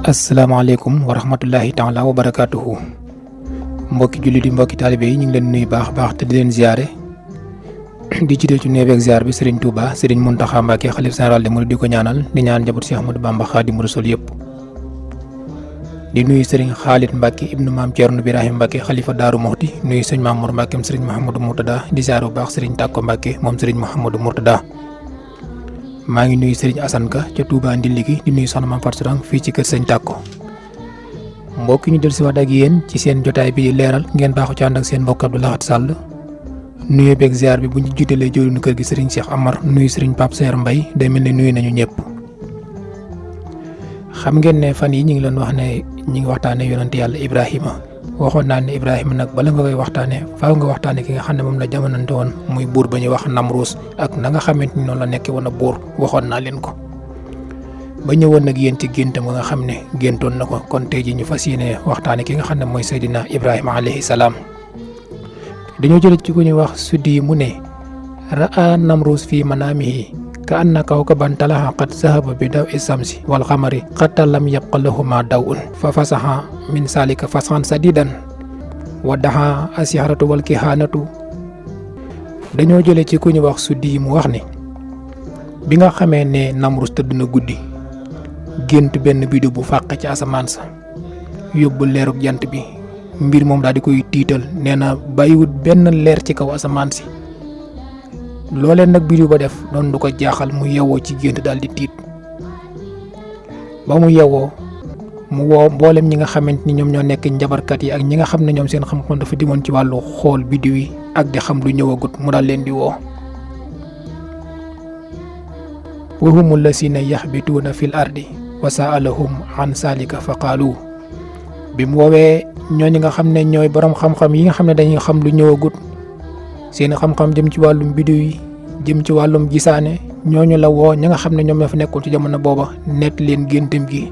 asalaamaaleykum wa rahmatullahi taala wa barakaatuhu mbokki jullit yi mbokki taalibe yi ñu ngi leen nuyu baax te di leen ziare di jiite ci nuyu ak ziar bi Serigne Touba Serigne Mountakha Mbacké xalif général des mourides di ko ñaanal di ñaan njaboot Cheikh Ahmadou Bamba Khadimu Rasul yëpp di nuyu Serigne Khalid Mbacké ibnu maam Thierno Birahim Mbacké xalifa Daaru Muxti nuyu Serigne Mamour Mbacké Serigne Mouhamadou Mourtada di ziar bu baax Serigne Takko Mbacké moom Serigne Mouhamadou Mourtada maa ngi nuyu Serigne Assane Ka ca Touba Ndiliki di nuyu soxna Mame Fatou Sourang fii ci kër Serigne Takko mbokk ñu del si waat ak yéen ci seen jotaay bi leeral ngeen baaxu ci ànd ak seen mbokk Abdou Lahad Sall nuyu beeg ziar bi bu ñu jiitalee jëwriñu kër gi Serigne Cheikh Amar nuyu Serigne Pape Seer Mbaye day mel ni nuyu nañu ñëpp. xam ngeen ne fan yi ñu ngi leen wax ne ñi ngi waxtaane yonante yàlla Ibrahima waxoon naa ne Ibrahima nag bala nga koy waxtaane faaw nga waxtaane ki nga xam ne moom la jamonante woon muy buur ba ñuy wax Namruus ak na nga xamante ni noonu la nekkee woon a buur waxoon naa leen ko ba ñëwoon nag yéen ci géntam nga xam ne géntoon na ko kon tey ji ñu fas yéene waxtaane ki nga xam ne mooy Seydina Ibrahima alayhi salaam dañoo jële ci ku ñuy wax suddi mu ne ra'a Namruus fii manaamihi ka anna kawkaban talaha qad zahaba bi daw isamsi wal xamari xatta lam yabqa lahuma dawun fa fasaha min salika fasan sadidan wa daha asiharatu wal kihanatu dañoo jële ci ku ñu wax suddi mu wax ne bi nga xamee ne Namruus tëdd na guddi gént benn biddiw bu fàq ci asamaan sa yóbbu leeruk jant bi mbir moom daal di koy tiital nee na bàyyiwut benn leer ci kaw asamaan si loolee nag biddiw ba def doon du ko jaaxal mu yewoo ci gént daal di tiit ba mu yewoo mu woo mboolem ñi nga xamante ni ñoom ñoo nekk njabarkat yi ak ñi nga xam ne ñoom seen xam-xam dafa dimoon ci wàllu xool biddiw yi ak di xam lu ñëwagut mu daal leen di woo wa humu lasina yaxbituuna fil ardi wa saalahum an salika fa qaalu bi mu woowee ñooñu nga xam ne ñooy borom xam-xam yi nga xam ne dañuy xam lu ñëwagut seen xam-xam jëm ci wàllum biddiw yi jëm ci wàllum gisaane ñooñu la woo ña nga xam ne ñoom ñoo fa nekkoon ci jamono booba nekk leen géntam gi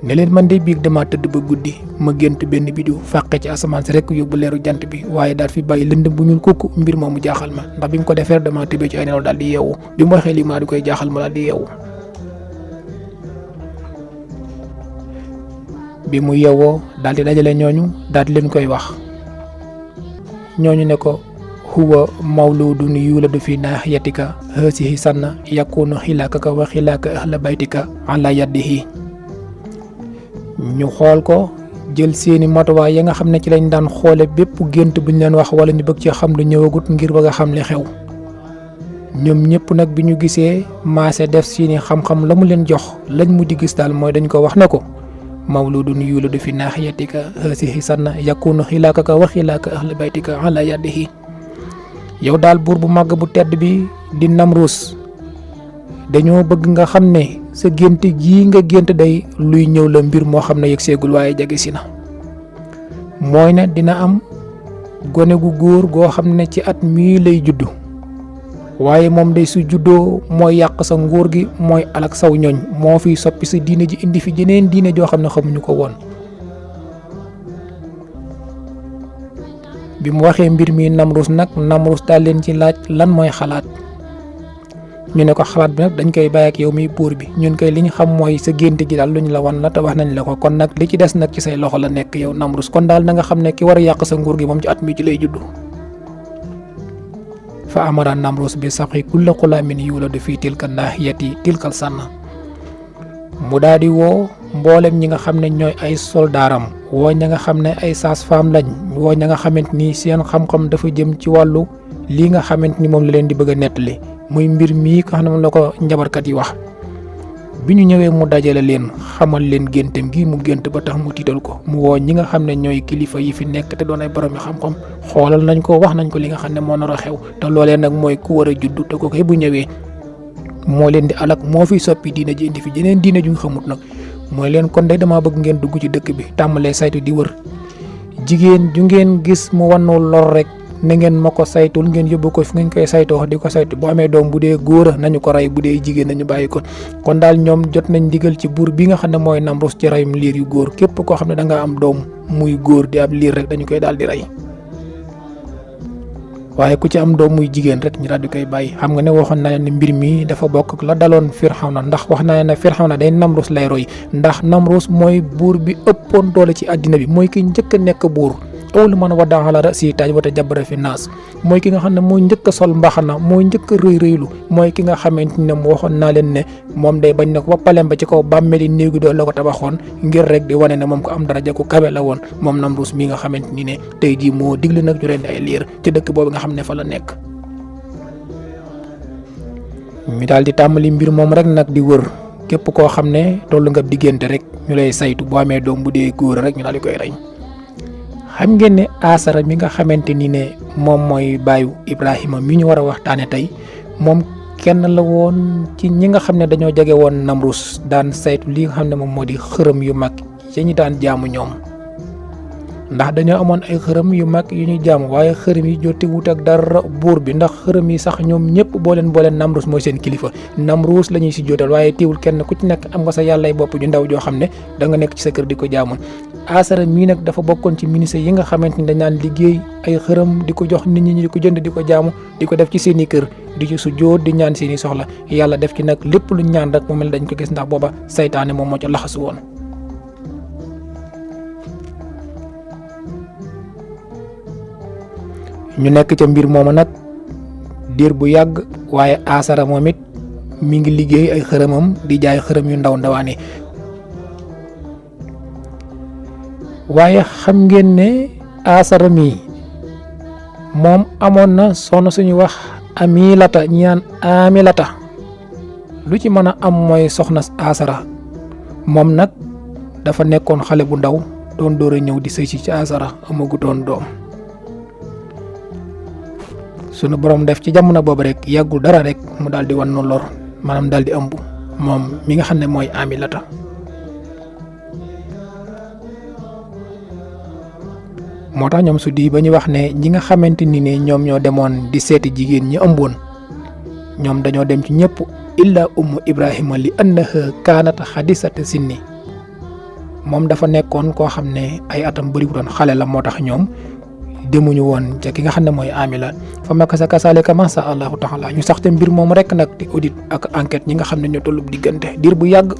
ne leen man de biig dama tëdd ba guddi ma gént benn biddiw fàqe ci asamaan si rek yóbbu leeru jant bi waaye daal fi bàyyi lëndëm bu ñuul kukk mbir moomu jaaxal ma ndax bi mu ko defee dama tëbee ci ay nelaw daal di yeewu bi mu waxee lii maa di koy jaaxal ma daal di yeewu bi mu yeewoo daal di dajale ñooñu daal di leen koy wax ñooñu ne ko huwa mawludun yuladu fi naahiyatika haasihi sanna yakunu xilaakaka wa xilaaka ahla baytika ala yadihi ñu xool ko jël seeni matuwaay ya nga xam ne ci lañ daan xoole bépp gént bu ñu leen wax wala ñu bëgg ci xam lu ñëwagut ngir bëgg a xam li xew ñoom ñëpp nag bi ñu gisee maase def seeni xam-xam la mu leen jox lañ mujj gis daal mooy dañ ko wax ne ko mawludun yuladu fi naahiyatika haasihi sanna yakunu xilaakaka wa xilaaka ahla baytika ala yadihi yow daal buur bu màgg bu tedd bi di Namruus dañoo bëgg nga xam ne sa gént gii nga gént day luy ñëw la mbir moo xam ne yegg seegul waaye jege si na mooy ne dina am gone gu góor goo xam ne ci at mii lay juddu waaye moom day su juddoo mooy yàq sa nguur gi mooy alak saw ñooñ moo fiy soppi sa diine ji indi fi jeneen diine joo xam ne xamuñu ko woon bi mu waxee mbir mi Namruus daal leen ci laaj lan mooy xalaat ñu ne ko xalaat bi nag dañ koy bàyyi ak yow mi buur bi ñun koy li ñu xam mooy sa gént gi daal lu ñu la wan la te wax nañ la ko kon nag li ci des nag ci say loxo la nekk yow Namruus kon daal na nga xam ne ki war a yàq sa nguur gi moom ci at mi ci lay juddu fa amara Namruus bi saxi kulla xulaamin yuladu fii tilka naahiyati tilkal sanna mu daal di woo mboolem ñi nga xam ne ñooy ay soldaaram woo ña nga xam ne ay sages-femmes lañ woo ña nga xamante ni seen xam-xam dafa jëm ci wàllu lii nga xamante ni moom la leen di bëgg a nettali muy mbir mii nga xam ne moom la ko njabarkat yi wax bi ñu ñëwee mu dajale leen xamal leen géntam gi mu gént ba tax mu tiital ko mu woo ñi nga xam ne ñooy kilifa yi fi nekk te doon ay borom yi xam-xam xoolal nañ ko wax nañ ko li nga xam ne moo nar a xew te loolee nag mooy ku war a juddu te ko koy bu ñëwee moo leen di alak moo fi soppi diine ji indi fi jeneen diine ju nga xamut nag mooy leen kon day damaa bëgg ngeen dugg ci dëkk bi tàmbalee saytu di wër jigéen ju ngeen gis mu wannu lor rek na ngeen ma ko saytul ngeen yóbbu ko fi ngeen koy saytoo di ko saytu bu amee doom bu dee góor nañu ko rey bu dee jigéen nañu bàyyi ko kon daal ñoom jot nañ digal ci buur bi nga xam ne mooy Namruus ci reyum liir yu góor képp koo xam ne da nga am doom muy góor di ab liir rek dañu koy daal di rey waaye ku ci am doom muy jigéen rek ñu daal di koy bàyyi. xam nga ne waxoon naa leen ne mbir mi dafa bokk ak la daloon Firawna, ndax wax naa leen ne Firawna day Namrus lay roy, ndax Namrus mooy buur bi ëppoon doole ci àddina bi, mooy ki njëkk a nekk buur. awwalu man wadda'a ala ra'sihi taaj wa tajabbara fi naas, mooy ki nga xam ne mooy njëkk a sol mbaxana, mooy njëkk a rëy rëylu, mooy ki nga xamante ne mu waxoon naa leen ne moom day bañ na ko ba palem ba ci kaw bàmmeeli néegu doon la ko tabaxoon ngir rek di wane ne moom ko am daraja ku kawe la woon, moom Namrus mi nga xamante ni ne tey jii moo digle nag ñu rendi ay liir ci dëkk boobu nga xam ne fa la nekk. ñu daal di tàmbali mbir moom rek nag di wër képp koo xam ne tollu nga diggante rek ñu lay saytu, boo amee doom bu dee góor rek ñu daal di koy rey. xam ngeen ne Asara mi nga xamante ni ne moom mooy baayu Ibrahima mi ñu war a waxtaane tey, moom kenn la woon ci ñi nga xam ne dañoo jege woon Namrus, daan saytu li nga xam ne moom moo di xërëm yu mag ya ñu daan jaamu ñoom. ndax dañoo amoon ay xërëm yu mag yu ñuy jaamu, waaye xërëm yi jote wut ak dara buur bi, ndax xërëm yi sax ñoom ñëpp boo leen Namrus mooy seen kilifa. Namrus la ñuy si jootal, waaye teewul kenn ku ci nekk am nga sa yàllay bopp ju ndaw joo xam ne da nga nekk ci sa kër di ko jaamu. Asara mii nag dafa bokkoon ci ministre yi nga xamante ni dañ naan liggéey ay xërëm di ko jox nit ñi di ko jënd di ko jaamu, di ko def ci seen i kër, di ci sujjóot di ñaan seen i soxla. yàlla def ci nag lépp lu ñaan rek mu mel dañ ko gis, ndax booba saytaane moom moo ca laxasu woon. ñu nekk ca mbir moomu nag diir bu yàgg, waaye Asara moom it mi ngi liggéey ay xërëmam di jaay xërëm yu ndaw ndawaani. waaye xam ngeen ne Asara mi moom amoon na soxna suñu wax Amilata, ñaan Amilata. lu ci mën a am mooy soxna Asara moom nag dafa nekkoon xale bu ndaw doon door a ñëw di sëy ci Asara, amagutoon doom. sunu borom def ci jamono boobu rek yàggul dara rek mu daal di wan nu lor, maanaam daal di ëmb moom mi nga xam ne mooy Amilata. moo tax ñoom su di ba ñu wax ne ñi nga xamante ni ne ñoom ñoo demoon di seeti jigéen ñi ëmboon, ñoom dañoo dem ci ñëpp illa ummu Ibrahima li annaha kaanat xadisata sinni. moom dafa nekkoon koo xam ne ay atam bëriwutoon, xale la, moo tax ñoom demuñu woon ca ki nga xam ne mooy Amila. fa makasa kasaalika masha Allahu taala, ñu sax te mbir moom rek nag di audit ak enquête ñi nga xam ne ñoo tollub diggante diir bu yàgg.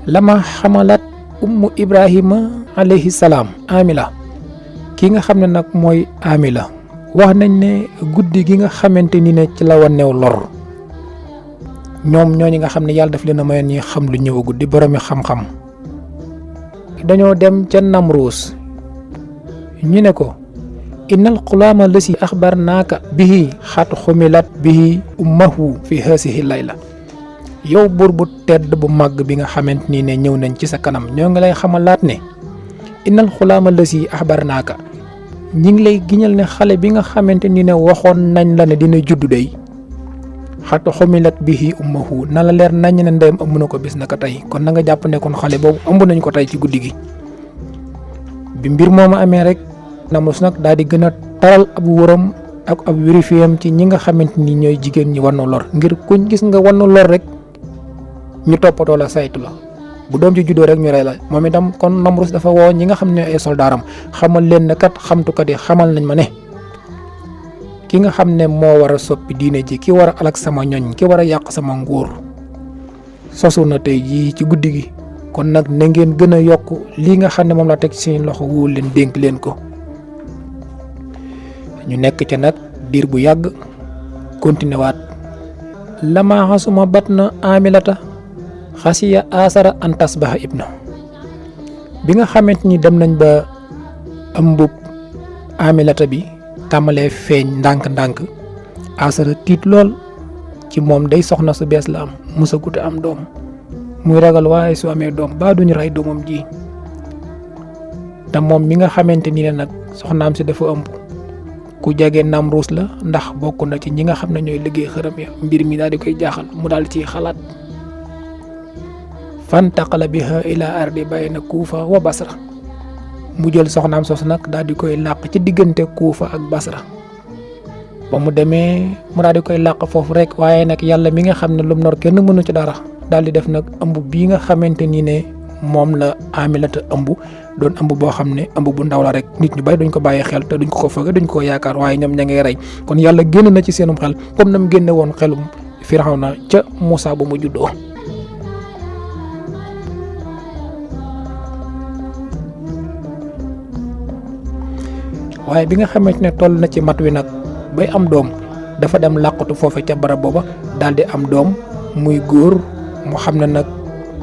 lama xamalat ummu Ibrahima alayhi salaam Amila, ki nga xam ne nag mooy Amila, wax nañ ne guddi gi nga xamante ni ne ci la waneew lor, ñoom ñooñu nga xam ne yàlla daf leen a mayoon ñi xam lu ñëwagul di boromi xam-xam, dañoo dem ca Namrus ñu ne ko innal xulaama lasi axbarnaaka bihi xat xumilat bihi ummahu fi haasihi layla. yow buur bu tedd bu màgg bi nga xamante ni ne ñëw nañ ci sa kanam, ñoo ngi lay xamalaat ne innal xulaama lasi axbarnaaka, ñi ngi lay giñal ne xale bi nga xamante ni ne waxoon nañ la ne dina juddu day xat xumilat bihi ummahu, na la leer nañ ne ndeyam ëmb na ko bis naka tey. kon na nga jàpp ne kon xale boobu ëmb nañ ko tey ci guddi gi. bi mbir moomu amee rek Namrus nag daal di gën a taral ab wëram ak ab vérifiam ci ñi nga xamante ni ñooy jigéen ñi wannu lor, ngir kuñ gis nga wannu lor rek ñu toppatoo la saytu la, bu doom ci juddoo rek ñu rey la. moom itam kon Namrus dafa woo ñi nga xam ne ay soldaaram, xamal leen ne kat xamtukat yi xamal nañ ma ne ki nga xam ne moo war a soppi diine ji, ki war a alak sama ñoñ, ki war a yàq sama nguur, sosu na tey jii ci guddi gi. kon nag na ngeen gën a yokk lii nga xam ne moom la teg ci seen loxo, wóol leen dénk leen ko. ñu nekk ca nag diir bu yàgg, continué waat. lama xasuma batna Amilata xasiya Asara an tasbaha ibna. bi nga xamante ni dem nañ ba ëmbub Amilata bi tàmbalee feeñ ndànk-ndànk, Asara tiit lool ci moom day soxna su bees la am, musagut am doom, muy ragal waaye su amee doom ba duñu rey doomam ji. te moom mi nga xamante ni ne nag soxnaam si dafa ëmb, ku jege Namrus la, ndax bokk na ci ñi nga xam ne ñooy liggéey xërëm ya. mbir mi daal di koy jaaxal, mu daal ciy xalaat. fantaqala biha ila ardi bayna Kuufa wa Basra, mu jël soxnaam sos nag daal di koy làq ci diggante Kuufa ak Basra. ba mu demee mu daal di koy làq foofu rek, waaye nag yàlla mi nga xam ne lum nor kenn mënu ci dara, daal di def nag ëmb bii nga xamante ni ne moom la Aminata ëmb doon ëmb boo xam ne ëmb bu ndaw la rek nit ñu bari duñ ko bàyyi xel te duñ ko foge duñ ko yaakaar waaye ñoom ña ngay rey kon yàlla génn na ci seenum xel comme na mu génne woon xelum Firawna ca Muusa ba mu juddoo. waaye bi nga xamante ne toll na ci mat wi nag bay am doom dafa dem làqatu foofu ca barab booba daal di am doom muy góor mu xam ne nag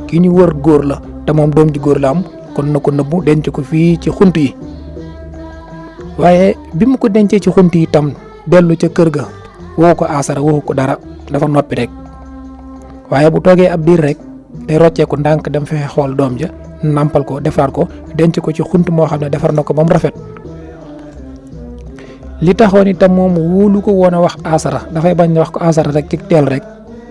ki ñu wër góor la te moom doom ji góor la am kon na ko nëbbu denc ko fii ci xunt yi waaye bi mu ko dencee ci xunt yi tam dellu ca kër ga woo ko Asara waxu ko dara dafa noppi rek waaye bu toogee ab diir rek day rocceeku ndànk dem fexe xool doom ja nàmpal ko defar ko denc ko ci xunt moo xam ne defar na ko ba mu rafet. li taxoon itam moom wóolu ko woon a wax Asara dafay bañ wax ko Asara rek ci teel rek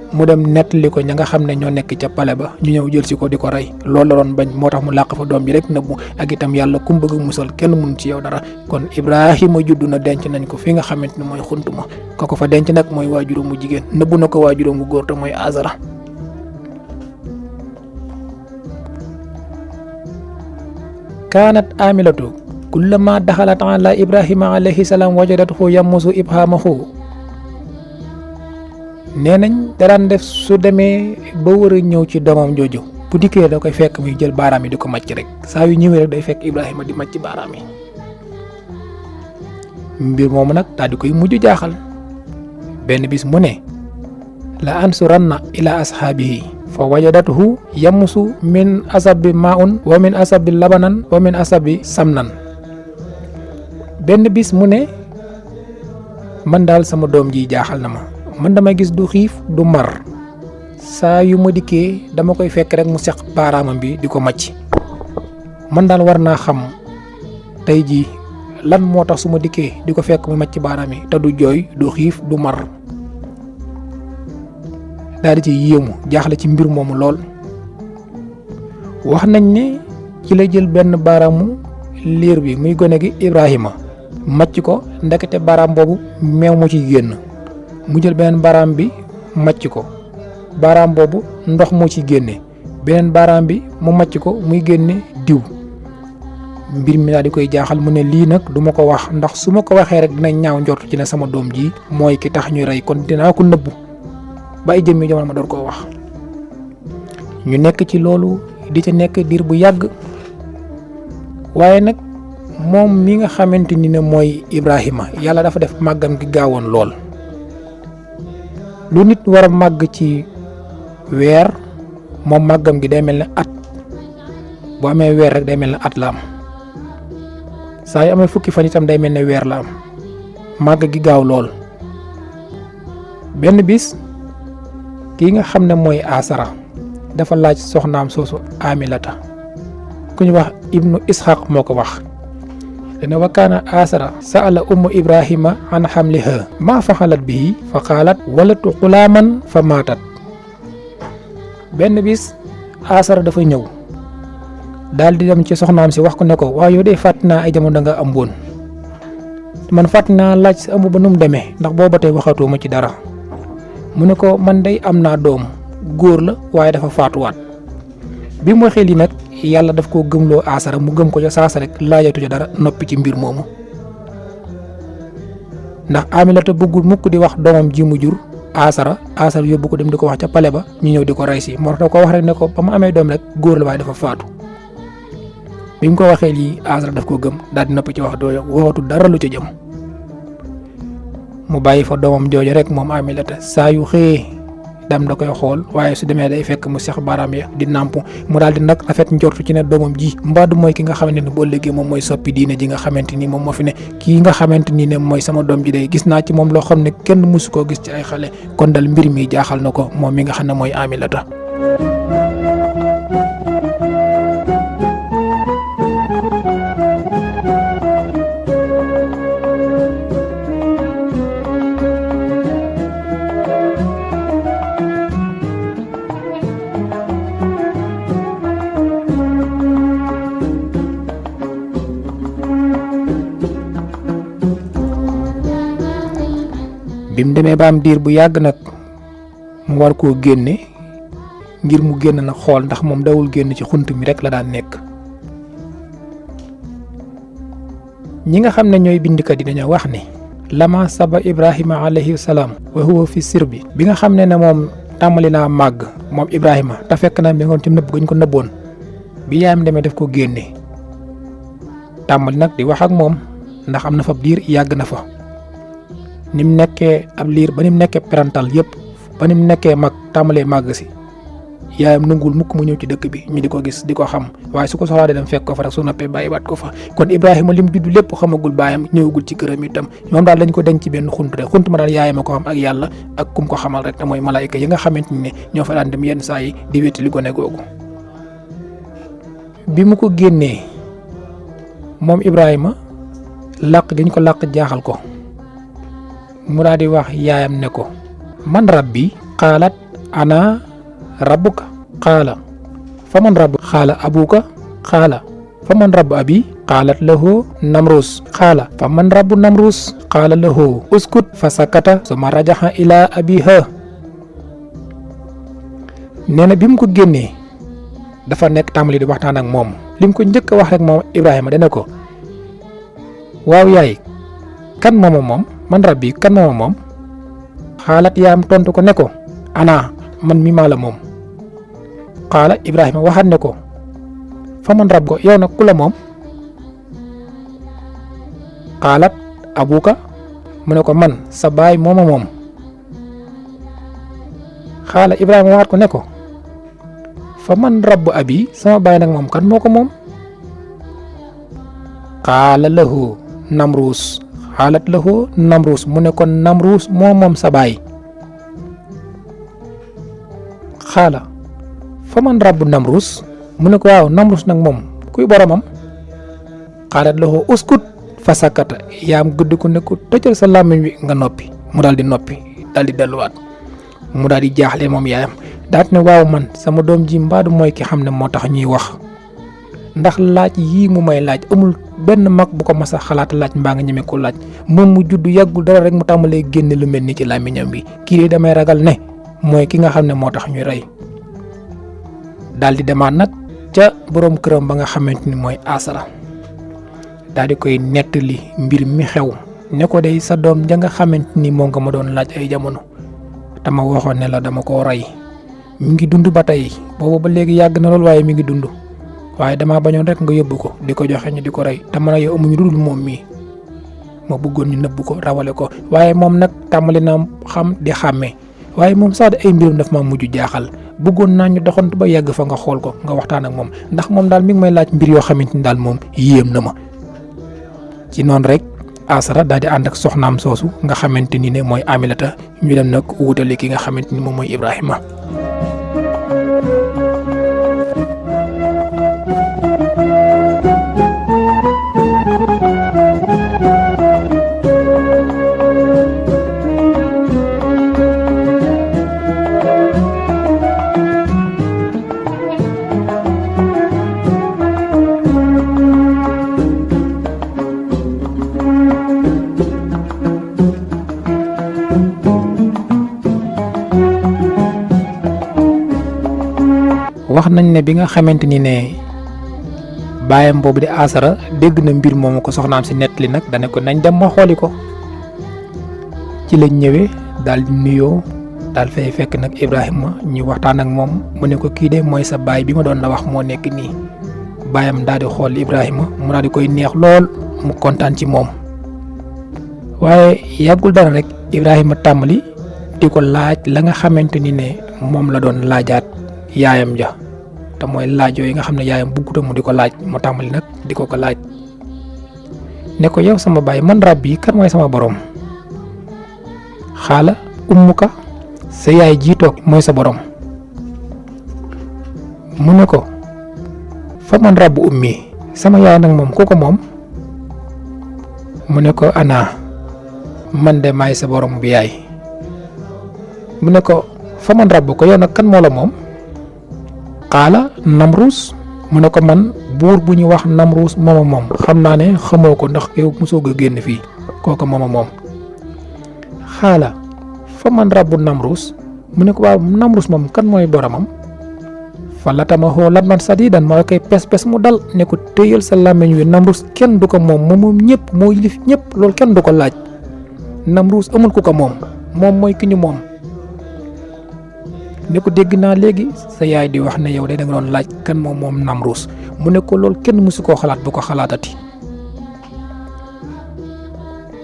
mu dem nettali ko ña nga xam ne ñoo nekk ca pale ba ñu ñëw jël si ko di ko rey loolu la doon bañ moo tax mu làq fa doom ji rek nëbbu ak itam yàlla ku mu bëgg musal kenn mun ci yow dara kon Ibrahima juddu na denc nañ ko fi nga xamante ne mooy xunt ma ko fa denc nag mooy waajuram mu jigéen nëbbu na ko waajuram mu góor te mooy Asara. kaanat Aminatu kullama daxalat ala Ibrahima alayhi salaam wajadathu yamusu ibhamahu nee nañ daraan def su demee ba war a ñëw ci doomam jooju bu dikkee da koy fekk muy jël baaraam yi di ko màcc rek saa yu ñëwee rek day fekk Ibrahima di màcc baaraam yi mbir moomu nag daal di koy mujj jaaxal benn bis mu ne la ansuranna ila ashaabihi fa wajadathu yamusu min asabi maun wa min asabi labanan wa min asabi samnan benn bis mu ne man daal sama doom ji jaaxal na ma man dama gis du xiif du mar saa yu ma dikkee dama koy fekk rek mu seq baaraamam bi di ko màcc man daal war naa xam tey jii lan moo tax su ma dikkee di ko fekk mu màcc baaraam yi te du jooy du xiif du mar daal di ci yéemu jaaxle ci mbir moomu lool wax nañ ne ci la jël benn baaraamu liir bi muy gone gi Ibrahima màcc ko ndekete baaraam boobu meew mu ci génn mu jël beneen baaraam bi màcc ko baaraam boobu ndox moo ci génne beneen baaraam bi mu màcc ko muy génne diw mbir mi daal di koy jaaxal mu ne lii nag du ma ko wax ndax su ma ko waxee rek dina ñaaw njort ci ne sama doom ji mooy ki tax ñuy rey kon dinaa ko nëbbu ba ay jëmmi jamono ma door koo wax. ñu nekk ci loolu di ca nekk diir bu yàgg waaye nag moom mi nga xamante ni ne mooy Ibrahima yàlla dafa def màggam gi gaawoon lool. lu nit war a màgg ci weer moom màggam gi day mel ne at boo amee weer rek day mel ne at la am saa yu amee fukki fan itam day mel ne weer la am màgg gi gaaw lool. benn bis kii nga xam ne mooy Asara dafa laaj soxnaam soosu Aminata ku ñu wax ibnu Ishaq moo ko wax dana wa kaana Asara sa'ala ummu Ibrahima an hamliha ma faxalat bihi fa qaalat walatu xulaaman fa maatat. benn bis Asara dafa ñëw daal di dem ci soxnaam si wax ko ne ko waaw yow de fàtt naa ay jamono nga ëmboon man fàtt naa laaj sa ëmb ba nu mu demee ndax booba tey waxatoo ma ci dara mu ne ko man day am naa doom góor la waaye dafa faatuwaat bi mu waxee lii nag yàlla daf koo gëmloo Asara mu gëm ko ca saasa rek laajatu ca dara noppi ci mbir moomu ndax Aminata bëggul mukk di wax doomam ji mu jur Asara yóbbu ko dem di ko wax ca pale ba ñu ñëw di ko rey si moo tax da ko wax rek ne ko ba mu amee doom rek góor la waaye dafa faatu bi mu ko waxee lii Asara daf koo gëm daal di noppi ci wax dooyo waxatu dara lu ca jëm mu bàyyi fa doomam jooju rek moom Aminata saa yu xëyee dam da koy xool waaye su demee day fekk mu sex baaraam ya di nàmp mu daal di nag rafet njortu ci ne doomam ji mbaadu mooy ki nga xamante ni boo léegi moom mooy soppi diine ji nga xamante ni moom moo fi ne kii nga xamante ni ne mooy sama doom ji day gis naa ci moom loo xam ne kenn mësu koo gis ci ay xale kon dal mbir mi jaaxal na ko moom mi nga xam ne mooy Aminata. bi mu demee ba am diir bu yàgg nag mu war koo génne ngir mu génn nag xool ndax moom dawul génn ci xunt mi rek la daan nekk. ñi nga xam ne ñooy bindkat yi dañoo wax ni lama saba Ibrahima alayhi salaam wa huwa fi sirbi bi nga xam ne moom tàmbali naa màgg moom Ibrahima te fekk na mi ngoon ci nëbb gañ ko nëbboon bi yaayam demee def ko génne tàmbali nag di wax ak moom ndax am na fa diir yàgg na fa ni mu nekkee ab liir ba ni mu nekkee parental yëpp ba ni mu nekkee mag tàmbalee màgg si yaayam nungul mukk mu ñëw ci dëkk bi ñu di ko gis di ko xam waaye su ko soxlaa dem fekk ko fa rek su noppee bàyyiwaat ko fa kon Ibrahima lim juddu lépp xamagul baayam ñëwagul ci këram itam moom daal dañ ko denc ci benn xunt rek xunt ma daal yaayam a ko xam ak yàlla ak kum ko xamal rek te mooy malaayika yi nga xamante ni ne ñoo fa daan dem yenn saa yi di wétti li gone googu. bi mu ko génnee moom Ibrahima làq gi ñu ko làq jaaxal ko mu daal di wax yaayam ne ko man rabbi qaalat ana rabbuka qaala fa man rabbu qaala abuka qaala fa man rabbu abi qaalat lahu namrus qaala fa man rabbu namrus qaala lahu uskut fa sakata summa rajaxa ila abiha. nee na bi mu ko génnee dafa nekk tàmbali di waxtaan ak moom li mu ko njëkk a wax rek moom Ibrahima dana ko waaw yaay kan mooma moom man rabbi kan mooma moom xaalat yaam tontu ko ne ko ana man mi maa la moom qaala Ibrahima waxaat ne ko fa man rab ko yow nag ku la moom qaalat abuka mu ne ko man sa baay mooma moom xaala Ibrahima waxaat ko ne ko fa man rabbu abi sama baay nag moom kan moo ko moom qaala lahu namruus xaalat lahu namruus mu ne ko namruus moo moom sa baay xaala fa man rabbu namruus mu ne ko waaw namruus nag moom kuy boromam xaalat lahu uskut fa sakata yaam gëdd ko ne ko tëjal sa làmmiñ wi nga noppi mu daal di noppi daal di delluwaat mu daal di jaaxle moom yaayam daat ne waaw man sama doom ji mbaadu mooy ki xam ne moo tax ñuy wax ndax laaj yii mu may laaj amul benn mag bu ko mas a xalaat laaj mbaa nga ñeme ko laaj moom mu judd yàggul dara rek mu tàmbalee génne lu mel ni ci làmmiñam bi kii de damay ragal ne mooy ki nga xam ne moo tax ñuy rey daal di demaat nag ca boroom këram ba nga xamante ni mooy Asara daal di koy nettali mbir mi xew ne ko de sa doom ja nga xamante ni moom nga ma doon laaj ay jamono te ma waxoon ne la dama koo rey mi ngi dund ba tey boobu ba léegi yàgg na lool waaye mi ngi dund waaye damaa bañoon rek nga yóbbu ko di ko joxe ñu di ko rey te man a yow amuñu dudul moom mii ma bëggoon ñu nëbb ko rawale ko waaye moom nag tàmbali na xam di xàmmee waaye moom sax de ay mbirum daf ma mujj jaaxal bëggoon naa ñu doxantu ba yàgg fa nga xool ko nga waxtaan ak moom ndax moom daal mi ngi may laaj mbir yoo xamante ni daal moom yéem na ma. ci noonu rek Asara daal di ànd ak soxnaam soosu nga xamante ni ne mooy Aminata ñu dem nag wutali ki nga xamante ni moom mooy Ibrahima. wax nañ ne bi nga xamante ni ne baayam boobu di Asara dégg na mbir moomu ko soxnaam si nettali nag dane ko nañ dem ma xooli ko ci lañ ñëwee daal di nuyoo daal fay fekk nag Ibrahima ñu waxtaan ak moom mu ne ko kii de mooy sa baay bi ma doon la wax moo nekk nii baayam daal di xool Ibrahima mu daal di koy neex lool mu kontaan ci moom waaye yàggul dara rek Ibrahima tàmbali di ko laaj la nga xamante ni ne moom la doon laajaat yaayam ja te mooy laaj yooyu nga xam ne yaayam bugguta mu di ko laaj mu tàmbali nag di ko laaj ne ko yow sama baay man rabbi kan mooy sama borom xaala ummuka sa yaay ji toog mooy sa borom mu ne ko fa man rabbu ummi sama yaay nag moom ku ko moom mu ne ko ana man de maay sa borom bi yaay mu ne ko fa man rabbu ko yow nag kan moo la moom xaala namruus mu ne ko man buur bu ñu wax namruus mooma moom xam naa ne xamoo ko ndax yow mosoo ko génn fii kooku mooma moom xaala fa man rabbu namruus mu ne ko waaw namruus moom kan mooy boromam fa latamahu latman sadidan mooy koy pes mu dal ne ko téyal sa làmmiñ wi Namrus kenn du ko moom ñëpp moo yilif ñëpp loolu kenn du ko laaj Namrus amul ku ko moom mooy ki ñu moom. ne ko dégg naa léegi sa yaay di wax ne yow de da nga doon laaj kan moom Namrus mu ne ko loolu kenn mësu koo xalaat bu ko xalaatati.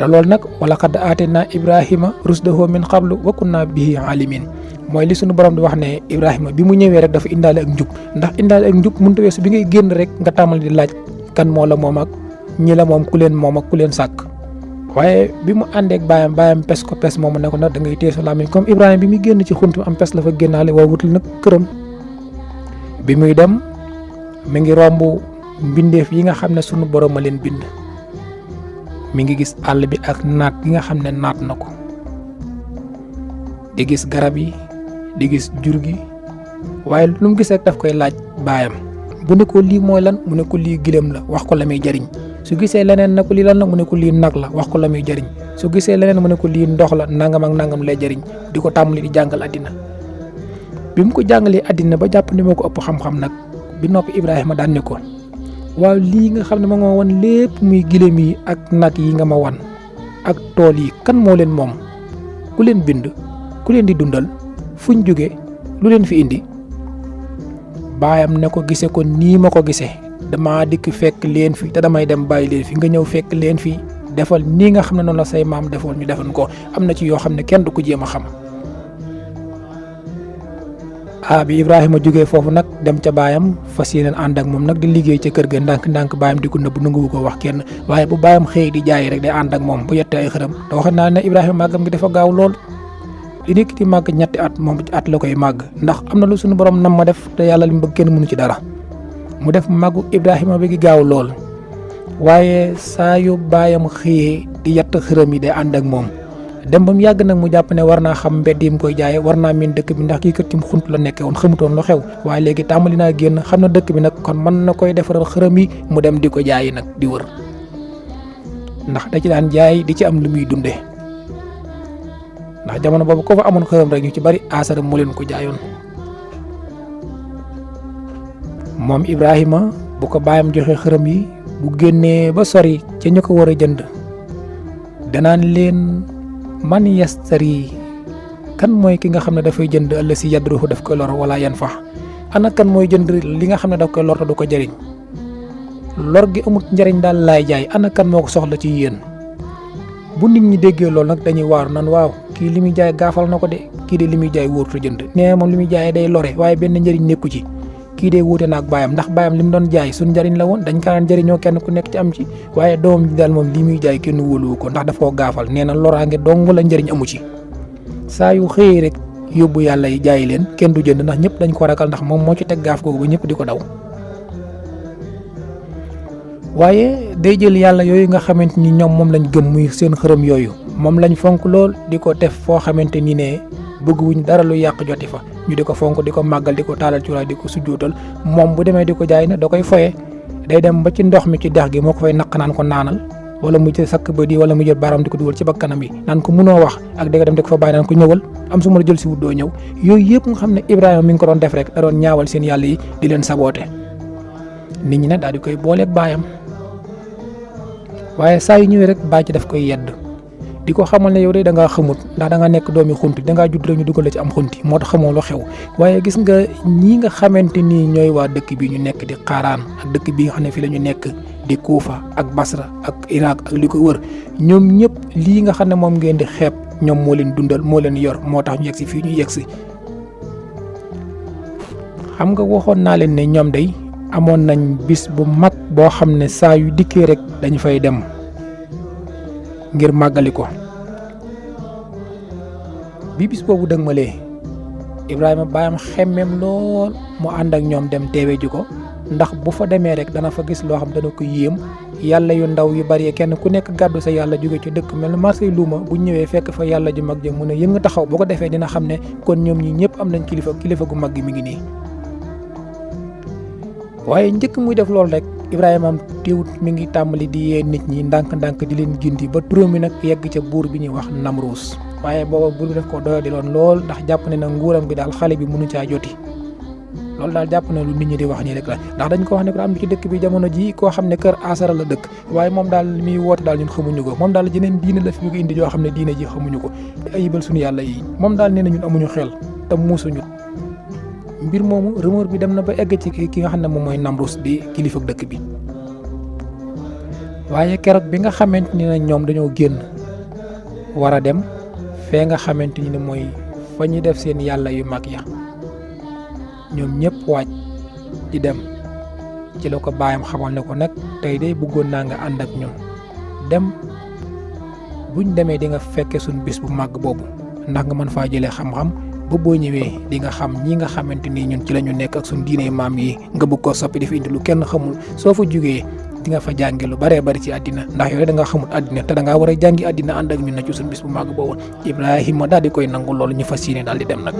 te loolu nag wala xad aatinaa Ibrahima rusdahu min qablu wa kunna bihi alimin mooy li suñu borom di wax ne Ibrahima bi mu ñëwee rek dafa indaale ak njub ndax indaale ak njub mënut a weesu bi ngay génn rek nga tàmbali di laaj kan moo la moom ak ñi la moom ku leen moom ak ku leen sàkk. waaye bi mu àndeek baayam pes ko pes moomu ne ko nag da ngay téye sa làmmiñ comme Ibrahima bi muy génn ci xunt am pes la fa génnaale waaye wutul nag këram. bi muy dem mi ngi romb mbindeef yi nga xam ne sunu borom a leen bind mi ngi gis àll bi ak naat gi nga xam ne naat na ko di gis garab yi di gis jur gi waaye lu mu gis rek daf koy laaj baayam bu ne ko lii mooy lan mu ne ko lii gileem la wax ko la muy jariñ su gisee leneen na ko lii lan la mu ne ko lii nag la wax ko la muy jariñ su gisee leneen mu ne ko lii ndox la nangam ak nangam lay jariñ di ko tàmbali di jàngal àddina bi mu ko jàngalee àddina ba jàpp ne moo ko ëpp xam-xam nag bi noppi Ibrahima daan ne ko waaw lii nga xam ne ma nga ma wan lépp muy gileem yi ak nag yi nga ma wan ak tool yi kan moo leen moom ku leen bind ku leen di dundal fuñ jóge lu leen fi indi baayam ne ko gise ko nii ma ko gisee dama dikk fekk leen fi te damay dem bàyyi leen fi nga ñëw fekk leen fi defal nii nga xam ne noonu la say maam defoon ñu defoon ko am na ci yoo xam ne kenn du ko jéem a xam. bi Ibrahima jógee foofu nag dem ca baayam fas yéeneen ànd ak moom nag di liggéey ca kër ga ndànk-ndànk baayam di ko nëbb nanguwu ko wax kenn waaye bu baayam xëy di jaay rek day ànd ak moom bu yettee ay xërëm te wax naa ne Ibrahima màggam gi dafa gaaw lool. li nekk di màgg ñetti at moom at la koy màgg ndax am na lu suñu borom nam ma def te yàlla li mu bëgg kenn mënu ci dara mu def màggu Ibrahima bi gi gaaw lool waaye saa yu baayam xëyee di yett xërëm yi day ànd ak moom dem ba mu yàgg nag mu jàpp ne war naa xam mbedd yi mu koy jaayee war naa miin dëkk bi ndax kii kat ci xunt la nekkee woon xamutoon lu xew waaye léegi tàmbali naa génn xam na dëkk bi nag kon mën na koy defaral xërëm yi mu dem di ko jaayi nag di wër ndax da ci daan jaay di ci am lu muy dundee. ndax jamono boobu ko fa amoon xërëm rek ñu ci bari asara mu leen ko jaayoon moom Ibrahima bu ko baayam joxe xërëm yi bu génnee ba sori ca ñu ko war a jënd danaan leen man yastari kan mooy ki nga xam ne dafay jënd ëllëg si yadruhu daf koy lor wala yan fax ana kan mooy jënd li nga xam ne daf koy lor te du ko jëriñ lor gi amut njëriñ daal laay jaay ana kan moo ko soxla ci yéen. bu nit ñi déggee loolu nag dañuy waaru nan waaw kii li muy jaay gaafal na ko de kii de li muy jaay wóorutu jënd nee moom li muy jaayee day lore waaye benn njëriñ nekku ci kii de wuute na ak baayam ndax baayam li mu doon jaay suñ njëriñ la woon dañ ko daan jëriñoo kenn ku nekk ci am ci waaye doomam ji daal moom li muy jaay kenn wóoluwu ko ndax dafa koo gaafal nee na loraange dong la njëriñ amu ci saa yu xëyee rek yóbbu yàlla yi jaay leen kenn du jënd ndax ñëpp dañ ko ragal ndax moom moo ci teg gaaf googu ba ñëpp di ko daw waaye day jël yàlla yooyu nga xamante ni ñoom moom lañ gëm muy seen xërëm yooyu moom lañ fonk lool di ko def foo xamante ni ne bëgguwuñ dara lu yàq joti fa ñu di ko fonk di ko màggal di ko taalal cuuraay di ko sujjootal moom bu demee di ko jaay ne da koy foye day dem ba ci ndox mi ci dex gi moo ko fay naq naan ko naanal wala mu jël sakk ba di wala mu jël baaraam di ko dugal ci bakkanam yi naan ko mënoo wax ak dégg dem di ko fa bàyyi naan ko ñëwal am su ma la jël si wut doo ñëw yooyu yëpp nga xam ne Ibrahima mi ngi ko doon def rek da doon ñaawal seen yàlla yi di leen saboote nit ñi nag daal di koy booleeg baayam waaye saa yu ñëwee rek bàyyi ci daf koy yedd di ko xamal ne yow de da ngaa xamut ndax da nga nekk doomi xunti da ngaa judd rek ñu dugal la ci am xunti moo tax xamoo lu xew waaye gis nga ñi nga xamante ni ñooy waa dëkk bi ñu nekk di Xaaraan ak dëkk bi nga xam ne fii la ñu nekk di Kuufa ak Basra ak Irak ak li ko wër ñoom ñëpp lii nga xam ne moom ngeen di xeeb ñoom moo leen dundal moo leen yor moo tax ñu yegg si fii ñu yegg si xam nga waxoon naa leen ne ñoom day amoon nañ bis bu mag boo xam ne saa yu dikkee rek dañu fay dem ngir màggali ko bi bis boobu dëgmalee Ibrahima baayam xemmeem lool mu ànd ak ñoom dem teewe ji ko ndax bu fa demee rek dana fa gis loo xam dana ko yéem yàlla yu ndaw yu bari kenn ku nekk gàddu sa yàlla jóge ci dëkk mel na marché luuma bu ñëwee fekk fa yàlla ju mag ja mun a yënga taxaw boo ko defee dina xam ne kon ñoom ñi ñëpp am nañ kilifa gu mag gi mi ngi nii waaye njëkk muy def loolu rek Ibrahima am teewut mi ngi tàmbali di yee nit ñi ndànk-ndànk di leen gindi ba turam mi nag yegg ca buur bi ñuy wax Namruus waaye booba buur bi def ko doyo di loon lool ndax jàpp ne na nguuram gi daal xale bi mënu caa joti loolu daal jàpp na lu nit ñi di wax nii rek la ndax dañ ko wax ne ko am na ci dëkk bi jamono ji koo xam ne kër asara la dëkk waaye moom daal li muy woote daal ñun xamuñu ko moom daal jeneen diine la fi indi yoo xam ne diine ji xamuñu ko ayibal suñu yàlla yi moom daal nee na ñun amuñu xel te muusuñu mbir moomu rumeur bi dem na ba egg ci ki nga xam ne moom mooy Namrus di kilifa dëkk bi waaye keroog bi nga xamante ni ne ñoom dañoo génn war a dem fee nga xamante ni ne mooy fa ñuy def seen yàlla yu mag ya ñoom ñëpp waaj di dem ci la ko baayam xamal ne ko nag tey de bëggoon naa nga ànd ak ñun dem buñ demee di nga fekke suñ bis bu màgg boobu ndax nga mën faa jëlee xam-xam ba boo ñëwee di nga xam ñi nga xamante ni ñun ci la ñu nekk ak suñ diine maam yi nga bëgg koo soppi di fi indi lu kenn xamul soo fa jógee di nga fa jànge lu bëree bëri ci àddina ndax yow da nga xamul àddina te da ngaa war a jàngi àddina ànd ak ñun na ci suñ bis bu màgg boobu Ibrahima daal di koy nangu loolu ñu fas yéene daal di dem nag.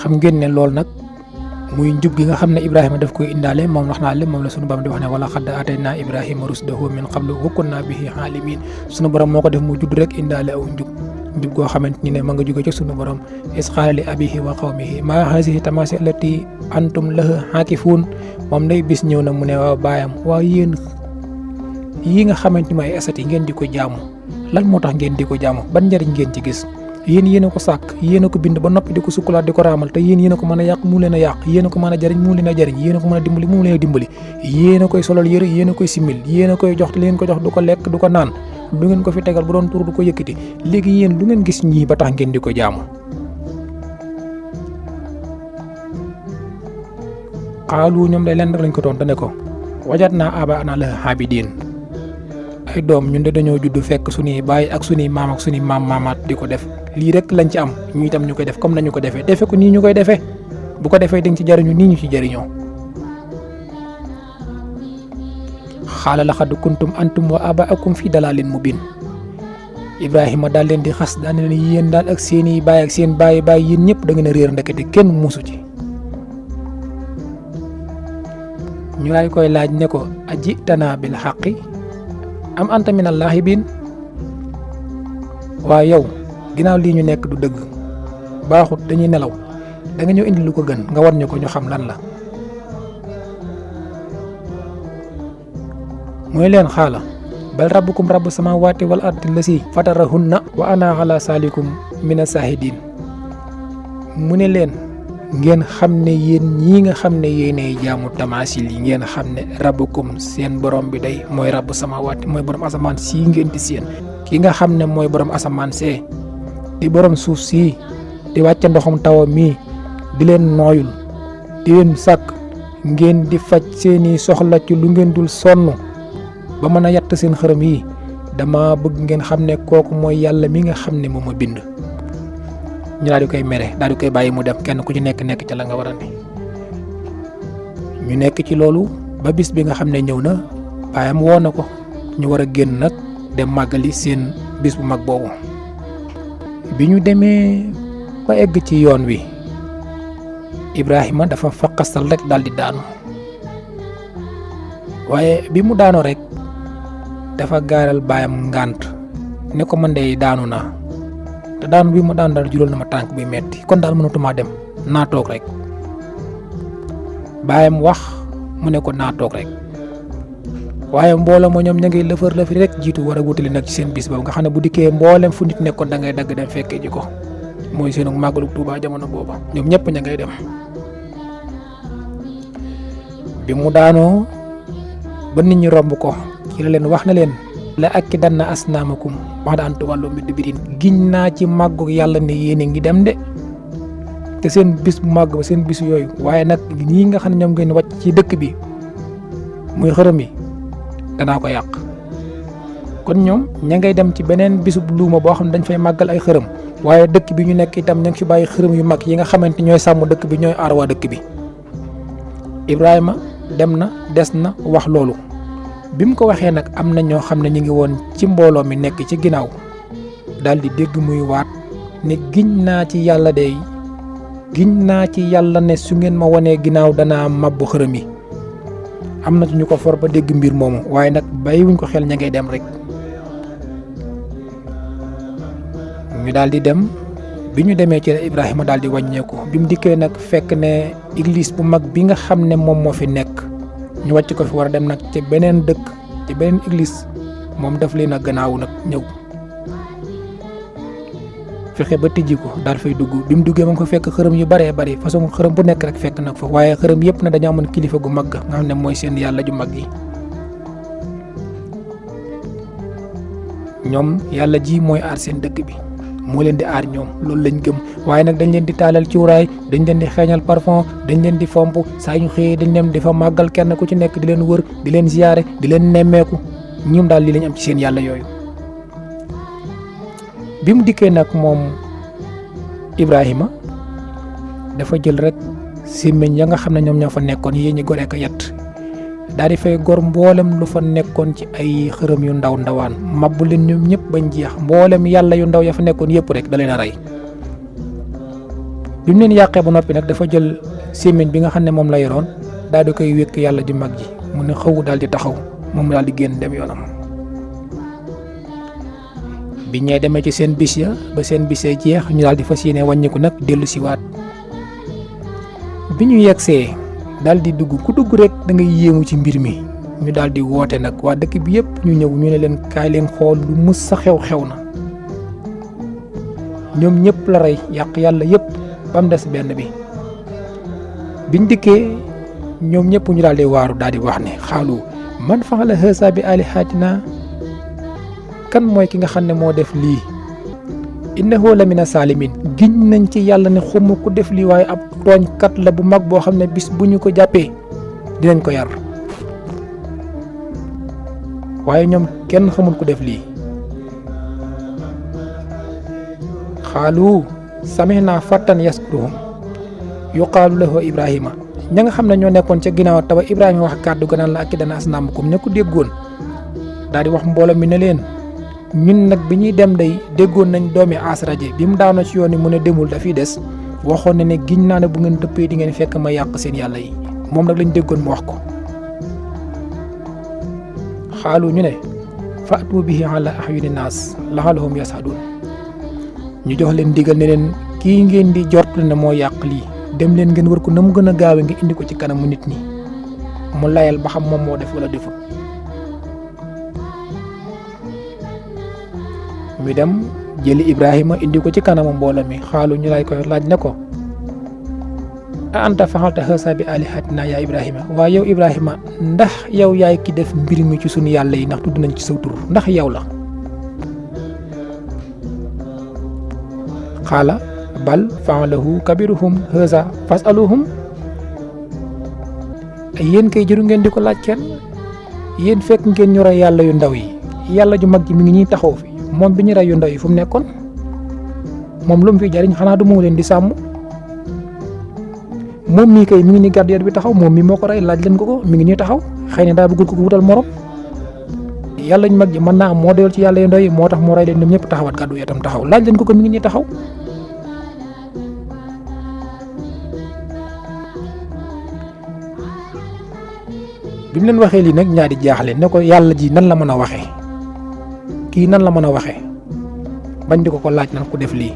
xam ngeen ne loolu nag muy njub gi nga xam ne Ibrahima daf koy indaale moom wax naa leen moom la sunu borom di wax ne wala xadd ataynaa Ibrahima rusdahu min qablu wa kunnaa bihi aalimin sunu borom moo ko def mu judd rek indaale aw njub goo xamante ni ne ma nga jóge ci sunu borom is qaala li abihi wa qawmihi maa hazihi tamaasi allati antum laha aakifuun moom day bis ñëw na mu ne waa baayam waa yéen yi nga xamante ni mooy esat yi ngeen di ko jaamu lan moo tax ngeen di ko jaamu ban njëriñ ngeen ci gis yéen a ko sàkk yéen a ko bind ba noppi di ko sukkulaat di ko raamal te yéen a ko mën a yàq mu leen a yàq yéen a ko mën a jariñ mu leen a jariñ yéen a ko mën a dimbali mu leen a dimbali yéen a koy solal yëre yéen a koy simmil yéen a koy jox te leen ko jox du ko lekk du ko naan du ngeen ko fi tegal bu doon tur du ko yëkkati léegi yéen du ngeen gis ñii ba tax ngeen di ko jaamu xaalu ñoom day leen rek lañ ko toon te ne ko wajaat naa aba ana la xaabidiin ay doom ñun de dañoo judd fekk suñuy baay ak suñuy maam ak suñuy maamaat di ko def lii rek lañ ci am ñu itam ñu koy def comme nañu ko defee defe ko nii ñu koy defee bu ko defee dañ ci jariñu nii ñu ci jariñoo xaala laqad kuntum antum wa abaakum fi dalaalin mubiin Ibrahima daal leen di xas daal leen yéen daal ak seeni baay ak seen baay yéen ñëpp da ngeen a réer ndekete kenn muusu ci ñu laay koy laaj ne ko ajitanaa bil xaqi am anta minal laahibiin waaye yow ginnaaw lii ñu nekk du dëgg baaxut dañuy nelaw da nga ñëw indi lu ko gën nga war ñu ko ñu xam lan la mooy leen xaala bal rabbukum rabbu samaawaati wal ardi lasi fatarahunna wa ana ala saalikum mina saahidiin mu ne leen ngeen xam ne yéen ñii nga xam ne yéenay jaamu tamaasil yi ngeen xam ne rabbukum seen borom bi day mooy rabbu samaawaati mooy borom asamaan sii ngeen di seen ki nga xam ne mooy borom asamaan see di borom suuf sii di wàcce ndoxum tawa mii di leen nooyul di leen sàkk ngeen di faj seeni soxla ci lu ngeen dul sonn ba mën a yatt seen xërëm yi dama bëgg ngeen xam ne kooku mooy yàlla mi nga xam ne moom a bind ñu daal di koy mere daal di koy bàyyi mu dem kenn ku ci nekk ca la nga war a ne ñu nekk ci loolu ba bis bi nga xam ne ñëw na baayam woo na ko ñu war a génn nag dem màggali seen bis bu mag boobu bi ñu demee ba egg ci yoon wi Ibrahima dafa faqastal rek daal di daanu waaye bi mu daanoo rek dafa gaaral baayam ngànt ne ko man de daanu naa te daanu bi ma daan daal jural na ma tànk bi metti kon daal mënatumaa dem naa toog rek baayam wax mu ne ko naa toog rek waaye mbooloo ma ñoom ña ngay lëfër rek jiitu war a wutali nag ci seen bis boobu nga xam ne bu dikkee mboolem fu nit nekkoon da ngay dagg dem fekkee ji ko mooy seenu màggalu Tuubaa jamono booba ñoom ñëpp ña ngay dem bi mu daanoo ba nit ñi romb ko ci la leen wax na leen la akki dan na asnaamakum wax da antu wàllu mbir birin giñ naa ci màggu yàlla ne yéen a ngi dem de te seen bis bu màgg ba seen bis yooyu waaye nag ñii nga xam ne ñoom ngeen wàcc ci dëkk bi muy xërëm yi danaa ko yàq kon ñoom ña ngay dem ci beneen bisub luuma boo xam ne dañ fay màggal ay xërëm waaye dëkk bi ñu nekk itam ña ngi fi bàyyi xërëm yu mag yi nga xamante ñooy sàmm dëkk bi ñooy aar waa dëkk bi. Ibrahima dem na des na wax loolu bi mu ko waxee nag am na ñoo xam ne ñu ngi woon ci mbooloo mi nekk ci ginnaaw daal di dégg muy waat ne giñ naa ci yàlla de giñ naa ci yàlla ne su ngeen ma wanee ginnaaw danaa mabbu xërëm yi. am na ci ñu ko for ba dégg mbir moomu waaye nag bàyyiwuñ ko xel ña ngay dem rek. ñu daal di dem bi ñu demee ci Ibrahima daal di wàññeeku bi mu dikkee nag fekk ne église bu mag bi nga xam ne moom moo fi nekk ñu wàcc ko fi war a dem nag ci beneen dëkk ci beneen église moom daf leen a gannaaw nag ñëw fexe ba tijji ko daal fay dugg bi mu duggee moom ko fekk xërëm yu bëree bëri façon xërëm bu nekk rek fekk nag fa waaye xërëm yëpp na dañoo amoon kilifa gu mag nga xam ne mooy seen yàlla ju mag yi. ñoom yàlla ji mooy aar seen dëkk bi moo leen di aar ñoom loolu lañ gëm waaye nag dañ leen di taalal cuuraay dañ leen di xeeñal parfum dañ leen di fomp saa ñu xëyee dañ leen di fa màggal kenn ku ci nekk di leen wër di leen ziyaare di leen nemmeeku ñoom daal lii lañ am ci seen yàlla yooyu. bi mu dikkee nag moom Ibrahima dafa jël rek sémmiñ ya nga xam ne ñoom ñoo fa nekkoon yéen ñi gore ko yett daal di fay gor mboolem lu fa nekkoon ci ay xërëm yu ndaw ndawaan mabbu leen ñoom ñëpp bañ jeex mboolem yàlla yu ndaw ya fa nekkoon yëpp rek da leen a rey. bi mu leen yàqee ba noppi nag dafa jël sémmiñ bi nga xam ne moom la yoroon daal di koy wékk yàlla ju mag ji mu ne xaw daal di taxaw moom daal di génn dem yoonam. bi ñee demee ci seen bis ya ba seen bis ya jeex ñu daal di fas yéene wàññiku nag dellu si waat bi ñu yegsee daal di dugg ku dugg rek da ngay yéemu ci mbir mi ñu daal di woote nag waa dëkk bi yëpp ñu ñëw ñu ne leen kaay leen xool lu mus sa xew na ñoom ñëpp la rey yàq yàlla yëpp ba mu des benn bi. biñ dikkee ñoom ñëpp ñu daal di waaru daal di wax ne xaalu man faxala haaza bi aalihatina kan mooy ki nga xam ne moo def lii innahu la mina saalimin giñ nañ ci yàlla ne xuma ku def lii waaye ab tooñkat la bu mag boo xam ne bis bu ñu ko jàppee dinañ ko yar waaye ñoom kenn xamul ku def lii. xaalu samihna fattan yaskuruhum yuqaalu lahu Ibrahima ña nga xam ne ñoo nekkoon ca ginnaaw tawa Ibrahima wax kàddu ga naan la ak dana asnaamukum ña ko déggoon daal di wax mbooloo mi ne leen. ñun nag bi ñuy dem day déggoon nañ doomi asraje bi mu daano ci yoon yi mu ne demul dafiy des waxoon na ne giñ naa ne bu ngeen dëppee di ngeen fekk ma yàq seen yàlla yi moom nag lañ déggoon mu wax ko. xaalu ñu ne faatu bihi ala ahyuni naas la'allahum yashadun ñu jox leen digal ne leen kii ngeen di jort ne moo yàq lii dem leen ngeen war ko na mu gën a gaawe nga indi ko ci kanamu nit ñi mu layal ba xam moom moo def wala defut. mi dem jëli Ibrahima indi ko ci kanamu mbooloo mi xaalu ñu lay koy laaj ne ko a anta faxalta haaza bi aalihatina yaa Ibrahima waaye yow Ibrahima ndax yow yaay ki def mbir mi ci sunu yàlla yi ndax tudd nañ ci saw tur ndax yow la. xaala bal fa'alahu kabiruhum haaza fas'aluhum yéen kay jëru ngeen di ko laaj kenn yéen fekk ngeen ñu rey yàlla yu ndaw yi yàlla ju mag ji mi ngi ñuy taxaw fi. moom bi ñu rey yu ndaw yi fu mu nekkoon moom lu mu fi jariñ xanaa du moo leen di sàmm moom mii kay mi ngi ni gardien bi taxaw moom mii moo ko rey laaj leen ko mi ngi nii taxaw xëy na daa bëggul ko wutal morom yàlla ñu mag ji mën naa am moo doyal ci yàlla yu ndaw yi moo tax moo rey leen ñoom ñëpp taxawaat gàddu yatam taxaw laaj leen ko mi ngi nii taxaw. bi mu leen waxee lii nag ñaari jaaxle ne ko yàlla ji nan la mën a waxee. kii nan la mën a waxee bañ di ko laaj nan ko def lii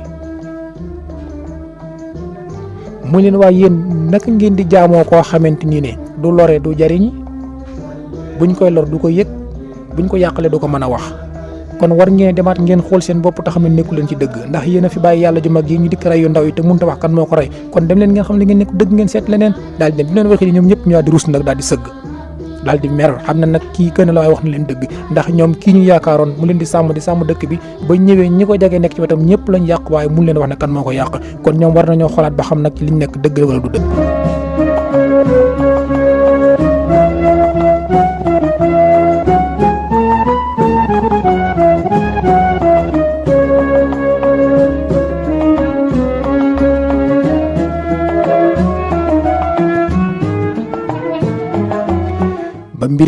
mu leen waa yéen naka ngeen di jaamoo koo xamante ni ne du lore du jariñ buñ koy lor du ko yëg buñ ko yàqale du ko mën a wax kon war ngeen demaat ngeen xool seen bopp te xam ne nekku leen ci dëgg ndax yéen a fi bàyyi yàlla ju mag yi ñu dikk rey yu ndaw yi te mënut a wax kan moo ko rey kon dem leen ngeen xam ne ngeen nekk dëgg ngeen seet leneen daal di dem bi leen waxee ñoom ñëpp ñu daal di rus nag daal di sëgg daal di mer xam na nag kii gën a la waaye wax na leen dëgg ndax ñoom kii ñu yaakaaroon mu leen di sàmm dëkk bi ba ñëwee ñi ko jege nekk ci wetam ñëpp lañ yàq waaye mun leen wax ne kan moo ko yàq kon ñoom war nañoo xoolaat ba xam nag ci liñ nekk dëgg wala du dëgg.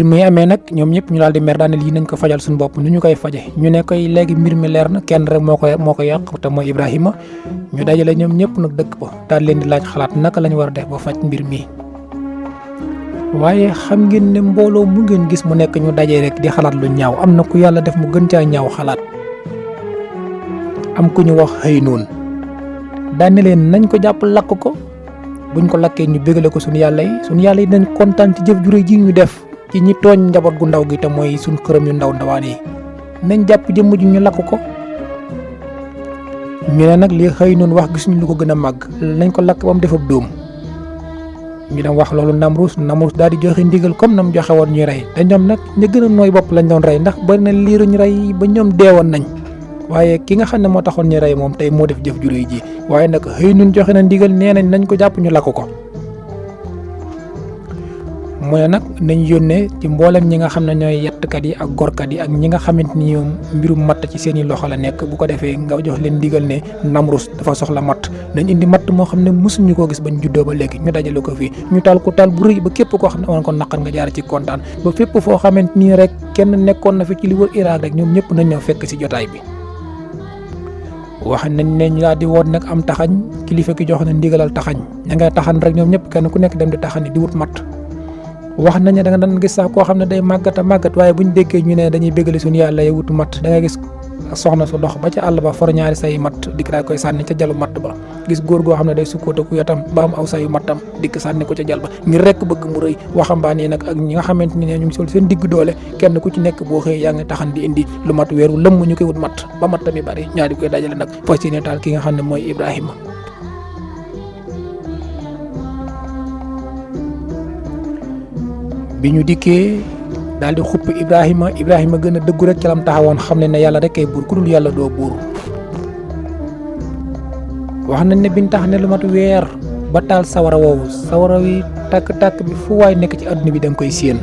muy amee nag ñoom ñëpp ñu daal di mer daane lii nañ ko fajal suñu bopp nu ñu koy faje ñu ne koy léegi mbir mi leer na kenn rek moo ko yàq te mooy Ibrahima ñu dajale ñoom ñëpp nag dëkk ba daal leen di laaj xalaat naka lañ war a def ba faj mbir mi. waaye xam ngeen ne mbooloo mu ngeen gis mu nekk ñu daje rek di xalaat lu ñaaw am na ku yàlla def mu gën caa ñaaw xalaat am ku ñu wax xëy noonu daane leen nañ ko jàpp lakk ko buñ ko lakkee ñu bégale ko suñu yàlla yi dañ kontaan ci jëf ju rëy ji ñu def ci ñi tooñ njaboot gu ndaw gi te mooy suñ këram yu ndaw ndawaan yi nañ jàpp jëmm ji ñu lakk ko. ñu ne nag li xëy noonu wax gisuñu lu ko gën a màgg nañ ko lakk ba mu def ab dóom ñu dem wax loolu Namrus daal di joxe ndigal comme nam joxe woon ñuy rey te ñoom nag ñu gën a nooy bopp lañ doon rey ndax bari na liiruñ rey ba ñoom deewoon nañ waaye ki nga xam ne moo taxoon ñu rey moom tey moo def jëf ju rëy ji waaye nag xëy nun joxe na ndigal nee nañ ko jàpp ñu lakk ko. mu ne nag nañ yónnee ci mboolem ñi nga xam ne ñooy yettkat yi ak gorkat yi ak ñi nga xamante ni ñoom mbirum matt ci seen i loxo la nekk bu ko defee nga jox leen ndigal ne Namrus dafa soxla matt nañ indi matt moo xam ne mosuñu koo gis bañ juddoo ba léegi ñu dajale ko fii ñu taal ko taal bu rëy ba képp koo xam ne woon ko naqar nga jaar ci kontaan ba fépp foo xamante nii rek kenn nekkoon na fi ci li wër Irak rek ñoom ñëpp nañ ñëw fekk si jotaay bi. wax nañ ne ñu daal di woot nag am taxañ kilifa ki jox na ndigalal taxañ ña ngay taxan rek ñoom ñëpp kenn ku nekk dem di taxani di wut matt. wax nañ ne da nga daan gis sax koo xam ne day màggat waaye buñ déggee ñu ne dañuy bégale suñu yàlla ya wutu matt da ngay gis soxna su dox ba ca àll ba for ñaari sayu matt dikk daal koy sànni ca jalu matt ba gis góor goo xam ne day sukkoote ku yatam ba am aw sayu mattam dikk sànni ko ca jal ba ngir rekk bëgg mu rëy waxambaane nag ak ñi nga xamante ni ne ñu ngi sol seen digg doole kenn ku ci nekk boo xëyee yaa ngi taxan di indi lu mat weeru lëmm ñu koy wut matt ba matt mi bari ñaari koy dajale nag fas yéene taal ki nga xam ne mooy Ibrahima. bi ñu dikkee daal di xupp Ibrahima gën a dëggu rek ci lam taxawoon xam ne yàlla rek kay buur ku dul yàlla doo buur. wax nañ ne biñ tax ne lu mat weer ba taal sawara woowu sawara wi tàkk-tàkk bi fu waay nekk ci àdduna bi da nga koy séen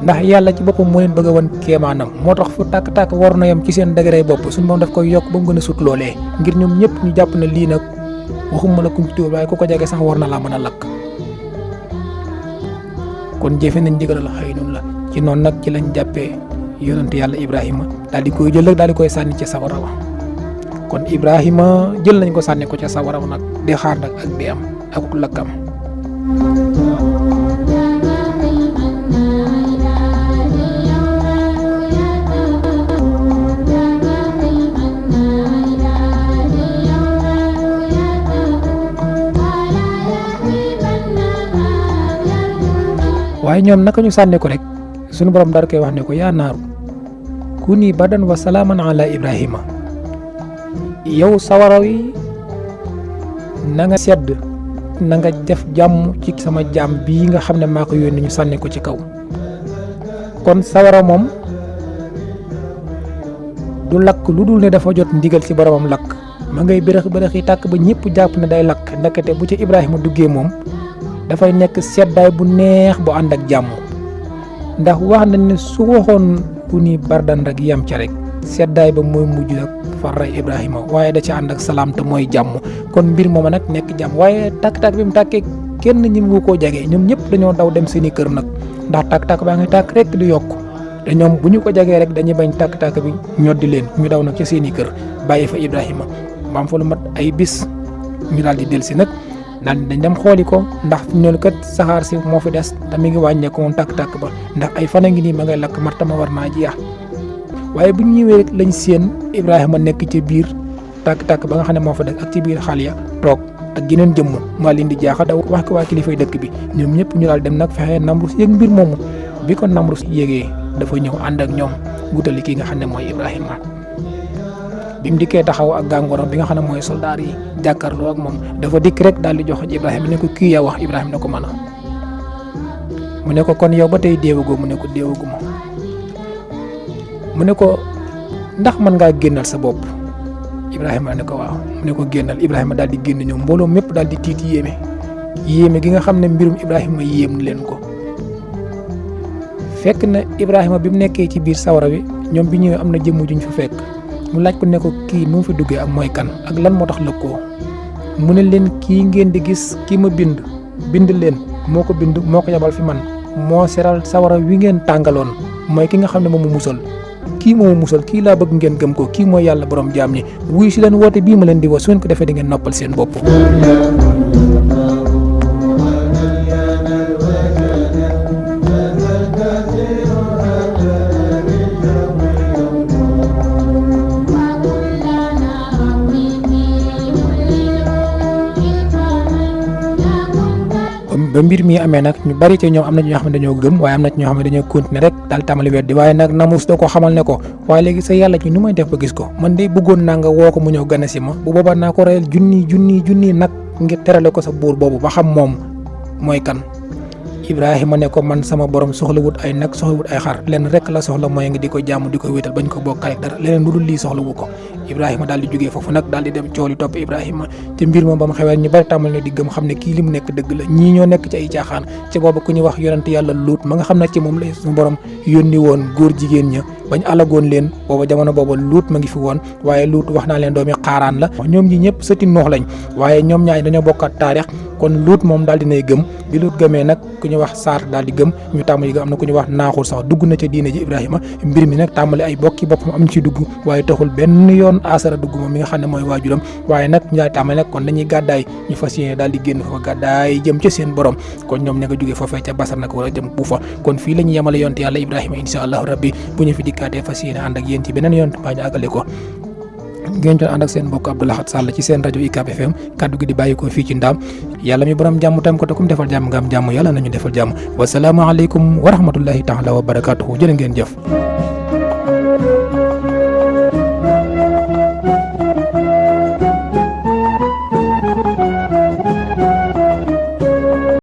ndax yàlla ci boppam moo leen bëgg a wan kéemaanam moo tax fu tàkk-tàkk war na yam ci seen degré bopp suñu moom daf koy yokk ba mu gën a sut loolee ngir ñoom ñëpp ñu jàpp ne lii nag waxuma la kuñ ci tuur waaye ku ko jege sax war na laa mën a lakk. kon jëfe nañ digalal xëy noonu la ci noonu nag ci lañ jàppee yonent yàlla Ibrahima daal di koy jël rek daal di koy sànni ca sawara wa kon Ibrahima jël nañ ko sànni ko ca sawara wa nag di xaar nag ak di am ak lakkam. waaye ñoom naka ñu sànni ko rek suñu borom daal koy wax ne ko yaa naaru kuni bardan wa salaaman ala Ibrahima yow sawara wi na nga sedd na nga def jàmm ci sama jaam bii nga xam ne maa ko yónni ñu sànni ko ci kaw. kon sawara moom du lakk lu dul ne dafa jot ndigal ci boromam lakk ma ngay bërëx yi tàkk ba ñëpp jàpp ne day lakk ndekete bu ci Ibrahima duggee moom dafay nekk seddaay bu neex bu ànd ak jàmm ndax wax nañ ne su waxoon ku ni bardan rek yam ca rek seddaay ba mooy mujj nag far rey Ibrahima waaye da ca ànd ak salaam te mooy jàmm kon mbir mooma nag nekk jàmm waaye tàkk-tàkk bi mu tàkkee kenn ñi mu koo jege ñoom ñëpp dañoo daw dem seeni kër nag ndax tàkk-tàkk baa ngi tàkk rek di yokk te ñoom bu ñu ko jegee rek dañuy bañ tàkk-tàkk bi ñoddi leen ñu daw nag ca seeni kër bàyyi fa Ibrahima ba am fa lu mat ay bis ñu daal di dellusi nag. daal dañ dem xooli ko ndax fi ñoolu kat saxaar si moo fi des te mi ngi wàññeeku moom tàkk-tàkk ba ndax ay fan a ngi nii ma ngay lakk martama war naa jeex waaye bu ñu ñëwee rek lañ séen Ibrahima nekk ci biir tàkk-tàkk ba nga xam ne moo fa des ak ci biir xal ya toog ak geneen jëmm maa leen di jaaxa daw wax ko waa kilifay dëkk bi ñoom ñëpp ñu daal dem nag fexe Namrus yëg mbir moomu bi ko Namrus yégee dafa ñëw ànd ak ñoom wutali kii nga xam ne mooy Ibrahima bi mu dikkee taxaw ak gàngooram bi nga xam ne mooy soldaar yi jàkkaarloo ak moom dafa dikk rek daal di jox Ibrahima ne ko kii yaa wax Ibrahima ne ko mën a mu ne ko kon yow ba tey déewagoo mu ne ko déewaguma mu ne ko ndax mën ngaa génnal sa bopp Ibrahima ne ko waaw mu ne ko génnal Ibrahima daal di génn ñëw mbooloo mépp daal di tiit yéeme gi nga xam ne mbirum Ibrahima yéem leen ko fekk na Ibrahima bi mu nekkee ci biir sawara wi ñoom bi ñëwee am na jëmm juñ fa fekk mu laaj ko ne ko kii nu mu fi duggee ak mooy kan ak lan moo tax lëkkoo mu ne leen kii ngeen di gis kii ma bind leen moo ko bind moo ko yabal fi man moo seral sawara wi ngeen tàngaloon mooy ki nga xam ne moom mu musal kii moo musal kii laa bëgg ngeen gëm ko kii mooy yàlla borom jaam ñi wuyu si leen woote bii ma leen di woo su ngeen ko defee di ngeen noppal seen bopp. ba mbir mi amee nag ñu bari ci ñoom am na ñoo xam ne dañoo gëm waaye am na ci ñoo xam ne dañoo continuer rek daal tàmbali weddi waaye nag Namrus da ko xamal ne ko waaye léegi sa yàlla ci nu may def ba gis ko man de bëggoon naa nga woo ko mu ñëw gane si ma bu boobaa naa ko reyal junni nag ngir terale ko sa buur boobu ba xam moom mooy kan. Ibrahima ne ko man sama borom soxlawut ay nag soxlawut ay xar lenn rek la soxla mooy nga di ko jaamu di ko wéetal bañ ko bokkaale dara leneen lu dul lii soxlawu ko. Ibrahima daal di jógee foofu nag daal di dem cooli topp Ibrahima te mbir moom ba mu xewee ñu bari tàmbal ne di gëm xam ne kii li mu nekk dëgg la ñii ñoo nekk ci ay caaxaan ci boobu ku ñu wax yonent yàlla Luut ma nga xam ne ci moom la suñu borom yónni woon góor jigéen ña bañ alagoon leen booba jamono booba Luut ma ngi fi woon waaye Luut wax naa leen doomi Xaaraan la ñoom ñi ñëpp sëti Noox lañ waaye ñoom ñaar dañoo bokkat taarix kon Luut moom daal dinay gëm bi Luut gëmee nag ku ñu wax Saar daal di gëm ñu tàmbali gëm am na ku ñu wax Naaxur sax dugg na ca diine ji Ibrahima mbir mi nag tàmbali ay bokki boppam am ci dugg waaye taxul benn yoon Asara dugg moom mi nga xam ne mooy waajuram waaye nag ñu daal tàmbali nag kon dañuy gàddaay ñu fas yéene daal di génn foofa gàddaay jëm ca seen borom kon ñoom ña nga jógee foofee ca Basar nag wala jëm Kuufa kon fii la ñu yemale yonte yàlla Ibrahima insha allahu rabbi bu ñu fi dikkaatee fas yéene ànd ak yéen ci beneen yoon baa ñu àggale ko ngeen doon ànd ak seen mbokk Abdou Lahad Sall ci seen rajo UCAB FM kaddu gi di bàyyi ko fii ci Ndaam yàlla mi borom jàmm tam ko te kum defal jàmm nga am jàmm yàlla nañu defal jàmm wasalaamualeykum wa rahmatullahi taala wa barakatuhu jërë ngeen jëf